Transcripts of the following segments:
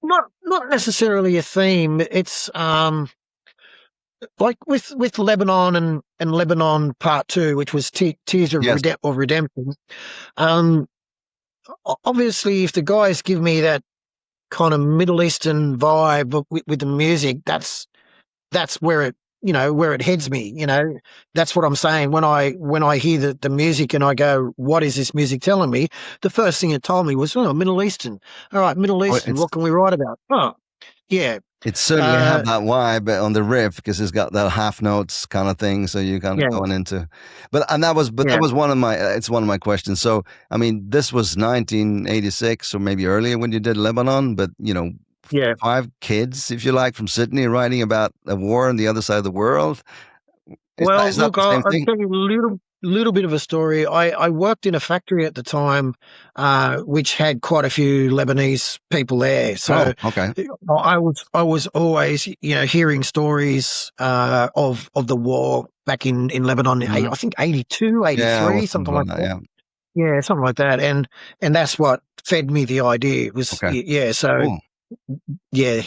not necessarily a theme. It's like with Lebanon and Lebanon Part Two, which was Tears of, Yes. of Redemption. Um, obviously, if the guys give me that kind of Middle Eastern vibe with the music, that's where it where it heads me. That's what I'm saying when I hear the music and I go, what is this music telling me? The first thing it told me was, oh, Middle Eastern. All right, Middle Oh, Eastern. What can we write about? Oh, yeah. it certainly have Uh, that vibe on the riff because it's got that half notes kind of thing. So you're kind of yeah, going into, that yeah, was one of my, it's one of my questions. So, I mean, this was 1986 or maybe earlier when you did Lebanon, but yeah. 5 kids, if you like, from Sydney writing about a war on the other side of the world. Well, Is that look, the same I'll thing? tell you a little bit of a story. I worked in a factory at the time, which had quite a few Lebanese people there. Oh, So okay. I was always hearing stories of the war back in Lebanon. Mhm. I think 82, Yeah, well, 83, something something like like that. that. Yeah. Yeah, something like that. And that's what fed me the idea. It was Okay. yeah. So Cool. yeah,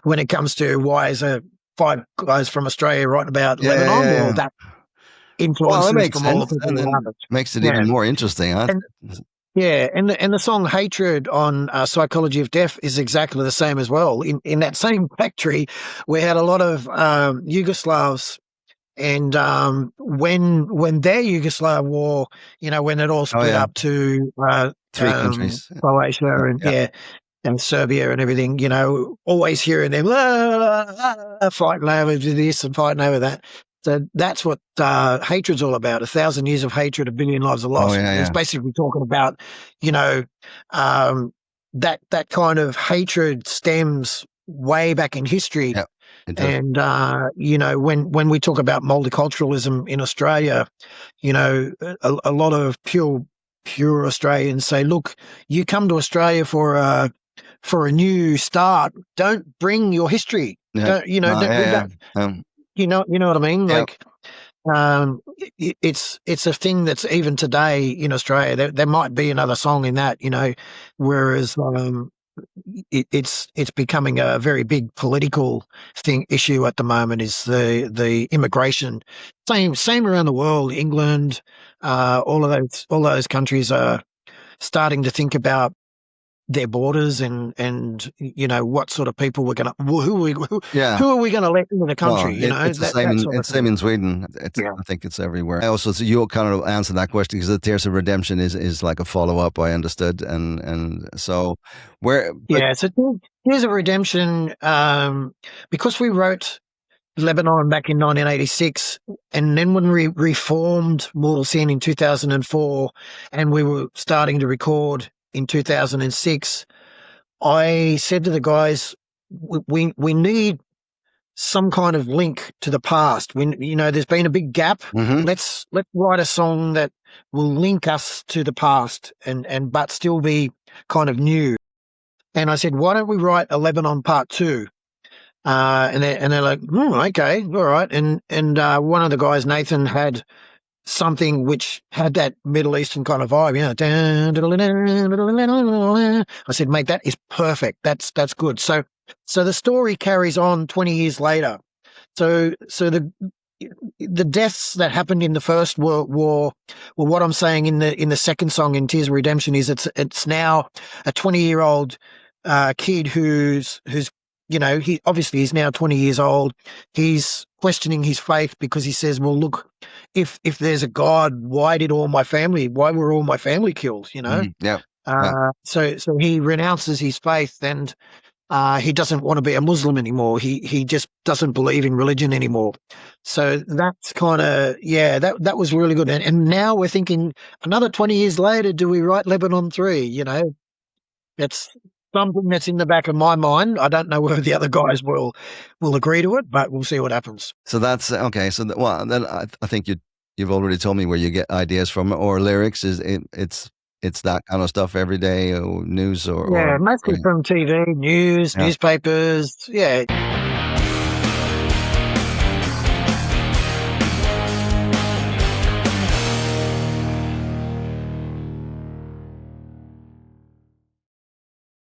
when it comes to why is a five guys from Australia writing about Yeah, Lebanon, yeah, well, yeah. that Well, that influences makes from all sense, the people and around then us. makes it Yeah, even more interesting, huh? and yeah, and the song "Hatred" on "Psychology of Death" is exactly the same as well. In that same factory, we had a lot of Yugoslavs, and when their Yugoslav war, when it all Oh, split yeah. up to 3 countries. Croatia and Yeah. and Serbia and everything, always hearing them fighting over this and fighting over that. So that's what hatred's all about. 1,000 years of hatred, a billion lives are Oh, lost. yeah, It's yeah. basically talking about, you know, um, that kind of hatred stems way back in history. Yeah, it does. And when we talk about multiculturalism in Australia, a lot of pure Australians say, look, you come to Australia for a new start. Don't bring your history. Yeah. Don't No, we yeah, don't yeah. you know what I mean? Yeah. Like it's a thing that's even today in Australia. There might be another song in that, whereas it's becoming a very big political issue at the moment. Is the immigration same around the world? England, all those countries are starting to think about their borders and what sort of people we're going to Yeah. who are we going to let into the Well, country? it's the same That in sort of it's same thing. in Sweden. Yeah. I think it's everywhere. I also, so you kind of answered that question because the Tears of Redemption is like a follow-up, I understood. And so but Yeah, so here's a redemption because we wrote Lebanon back in 1986, and then when we reformed Mortal Sin in 2004, and we were starting to record in 2006, I said to the guys, we need some kind of link to the past. When there's been a big gap, Mhm. let's write a song that will link us to the past and but still be kind of new. And I said, why don't we write a Lebanon Part Two? And they're like, okay, all right. And one of the guys, Nathan, had something which had that Middle Eastern kind of vibe, I said, mate, that is perfect. That's good. So the story carries on 20 years later. So the deaths that happened in the First World War, well, what I'm saying in the second song in Tears of Redemption is it's now a 20-year-old kid who's he obviously is now 20 years old. He's questioning his faith because he says, well, look, if there's a God, why were all my family killed? Mhm. Yeah. Yeah. So he renounces his faith and he doesn't want to be a Muslim anymore. He just doesn't believe in religion anymore. So that's kind of that was really good. And now we're thinking another 20 years later, do we write Lebanon 3? That's something that's in the back of my mind. I don't know whether the other guys will agree to it, but we'll see what happens. So that's okay. So well, then I think you've already told me where you get ideas from or lyrics. It's that kind of stuff every day or news or Yeah, mostly from TV, news, yeah. newspapers. Yeah.